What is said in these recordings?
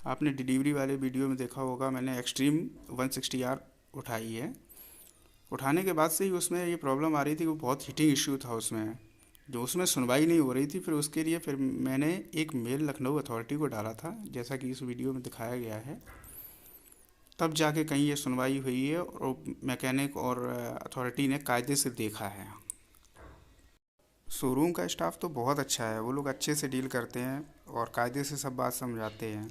आपने डिलीवरी वाले वीडियो में देखा होगा, मैंने एक्सट्रीम 160R उठाई है। उठाने के बाद से ही उसमें ये प्रॉब्लम आ रही थी, वो बहुत हीटिंग इश्यू था उसमें, जो उसमें सुनवाई नहीं हो रही थी। फिर उसके लिए फिर मैंने एक मेल लखनऊ अथॉरिटी को डाला था, जैसा कि इस वीडियो में दिखाया गया है। तब जाके कहीं ये सुनवाई हुई है और मैकेनिक और अथॉरिटी ने कायदे से देखा है। शोरूम का स्टाफ तो बहुत अच्छा है, वो लोग अच्छे से डील करते हैं और कायदे से सब बात समझाते हैं।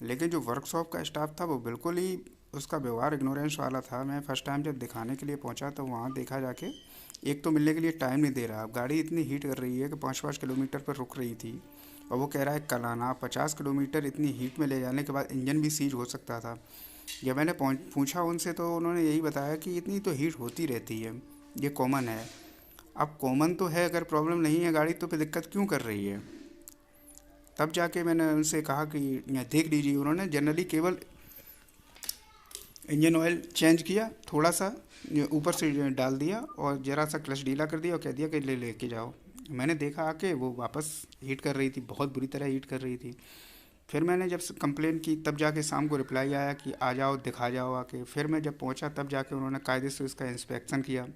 लेकिन जो वर्कशॉप का स्टाफ था वो बिल्कुल ही, उसका व्यवहार इग्नोरेंस वाला था। मैं फ़र्स्ट टाइम जब दिखाने के लिए पहुंचा तो वहाँ देखा जाके, एक तो मिलने के लिए टाइम नहीं दे रहा। अब गाड़ी इतनी हीट कर रही है कि 5-5 किलोमीटर पर रुक रही थी, और वो कह रहा है कल आना। 50 किलोमीटर इतनी हीट में ले जाने के बाद इंजन भी सीज हो सकता था। जब मैंने पूछा उनसे तो उन्होंने यही बताया कि इतनी तो हीट होती रहती है, ये कॉमन है। अब कॉमन तो है, अगर प्रॉब्लम नहीं है गाड़ी तो फिर दिक्कत क्यों कर रही है। तब जाके मैंने उनसे कहा कि यहाँ देख लीजिए। उन्होंने जनरली केवल इंजन ऑयल चेंज किया, थोड़ा सा ऊपर से डाल दिया और ज़रा सा क्लच ढीला कर दिया और कह दिया कि ले लेके जाओ। मैंने देखा आके वो वापस हीट कर रही थी, बहुत बुरी तरह हीट कर रही थी। फिर मैंने जब कंप्लेन की तब जाके शाम को रिप्लाई आया कि आ जाओ दिखा जाओ आके। फिर मैं जब पहुंचा तब जाके उन्होंने कायदे से उसका इंस्पेक्शन किया,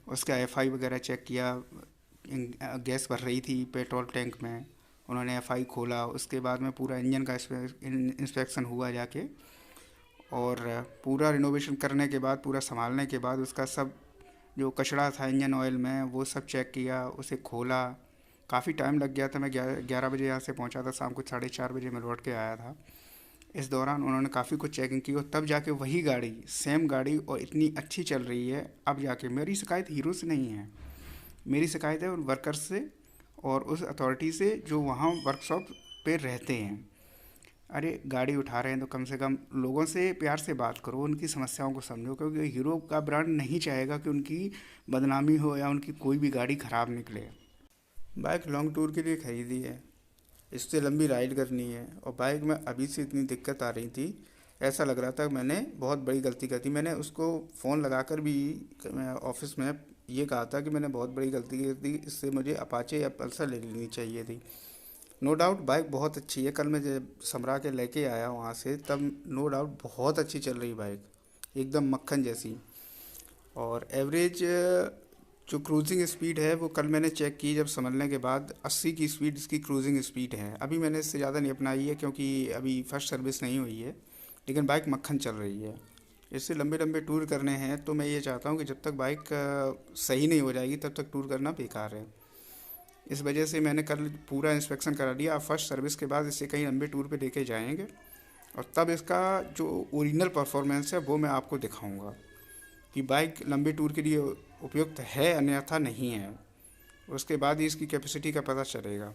उसका एफआई वगैरह चेक किया। गैस भर रही थी पेट्रोल टैंक में, उन्होंने एफआई खोला। उसके बाद में पूरा इंजन का इंस्पेक्शन हुआ जाके, और पूरा रिनोवेशन करने के बाद, पूरा संभालने के बाद उसका सब जो कचरा था इंजन ऑयल में वो सब चेक किया, उसे खोला। काफ़ी टाइम लग गया था। मैं 11 बजे यहाँ से पहुँचा था, शाम को 4:30 बजे मैं लौट के आया था। इस दौरान उन्होंने काफ़ी कुछ चेकिंग की और तब जाके वही गाड़ी, सेम गाड़ी और इतनी अच्छी चल रही है। अब जाके मेरी शिकायत हीरो से नहीं है, मेरी शिकायत है उन वर्कर्स से और उस अथॉरिटी से जो वहाँ वर्कशॉप पे रहते हैं। अरे गाड़ी उठा रहे हैं तो कम से कम लोगों से प्यार से बात करो, उनकी समस्याओं को समझो, क्योंकि हीरो का ब्रांड नहीं चाहेगा कि उनकी बदनामी हो या उनकी कोई भी गाड़ी ख़राब निकले। बाइक लॉन्ग टूर के लिए ख़रीदी है, इससे लंबी राइड करनी है, और बाइक में अभी से इतनी दिक्कत आ रही थी, ऐसा लग रहा था मैंने बहुत बड़ी गलती कर दी। मैंने उसको फ़ोन लगाकर भी ऑफिस में ये कहा था कि मैंने बहुत बड़ी गलती की थी, इससे मुझे अपाचे या पल्सर ले लेनी चाहिए थी। नो डाउट बाइक बहुत अच्छी है, कल मैं जब समरा के लेके आया वहाँ से तब नो डाउट बहुत अच्छी चल रही बाइक, एकदम मक्खन जैसी। और एवरेज जो क्रूजिंग स्पीड है वो कल मैंने चेक की जब संभलने के बाद, 80 की स्पीड इसकी क्रूजिंग स्पीड है। अभी मैंने इससे ज़्यादा नहीं अपनाई है क्योंकि अभी फर्स्ट सर्विस नहीं हुई है, लेकिन बाइक मक्खन चल रही है। इससे लंबे लंबे टूर करने हैं तो मैं ये चाहता हूँ कि जब तक बाइक सही नहीं हो जाएगी तब तक टूर करना बेकार है। इस वजह से मैंने कल पूरा इंस्पेक्शन करा लिया। अब फर्स्ट सर्विस के बाद इसे कहीं लंबे टूर पे लेके जाएंगे और तब इसका जो ओरिजिनल परफॉर्मेंस है वो मैं आपको दिखाऊंगा कि बाइक लंबे टूर के लिए उपयुक्त है अन्यथा नहीं है। उसके बाद ही इसकी कैपेसिटी का पता चलेगा।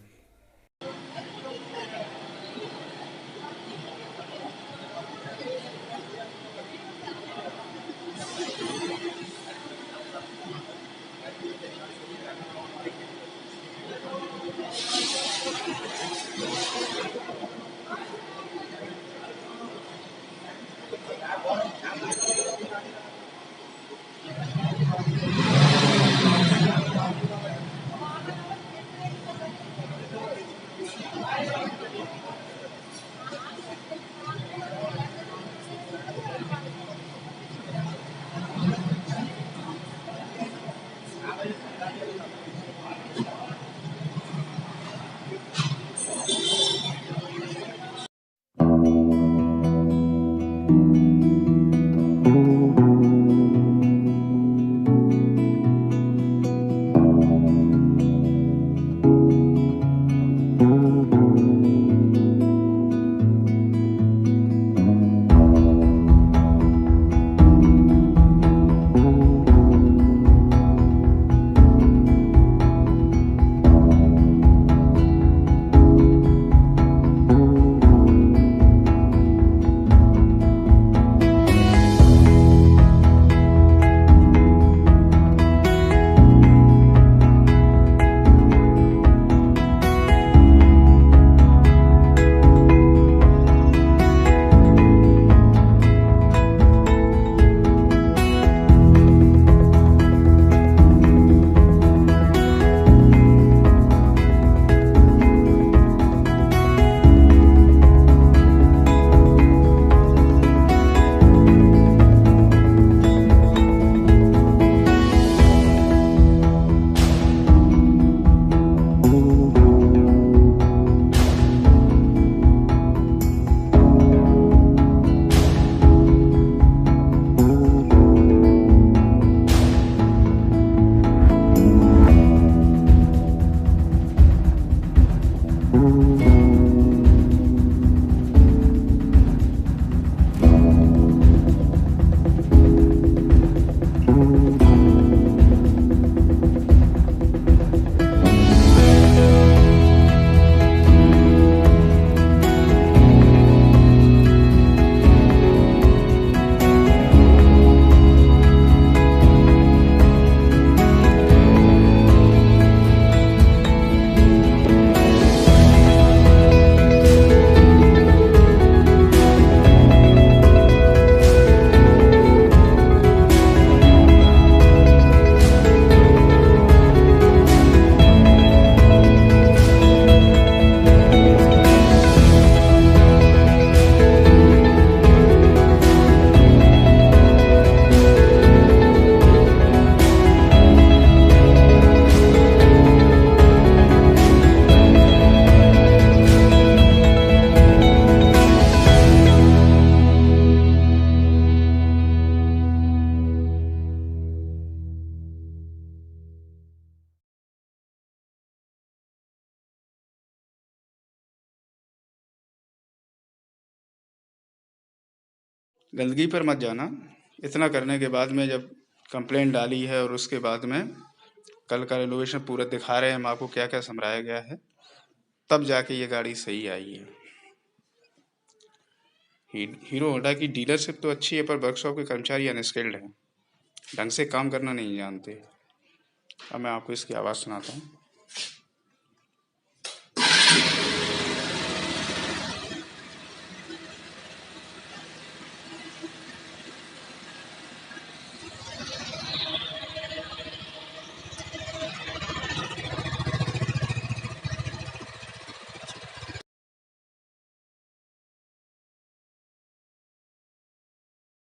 गंदगी पर मत जाना। इतना करने के बाद में जब कंप्लेंट डाली है और उसके बाद में कल का रिनोवेशन पूरा दिखा रहे हैं हम आपको क्या क्या समझाया गया है, तब जाके ये गाड़ी सही आई है। हीरो होंडा की डीलरशिप तो अच्छी है, पर वर्कशॉप के कर्मचारी अनस्किल्ड हैं, ढंग से काम करना नहीं जानते। अब मैं आपको इसकी आवाज़ सुनाता हूँ।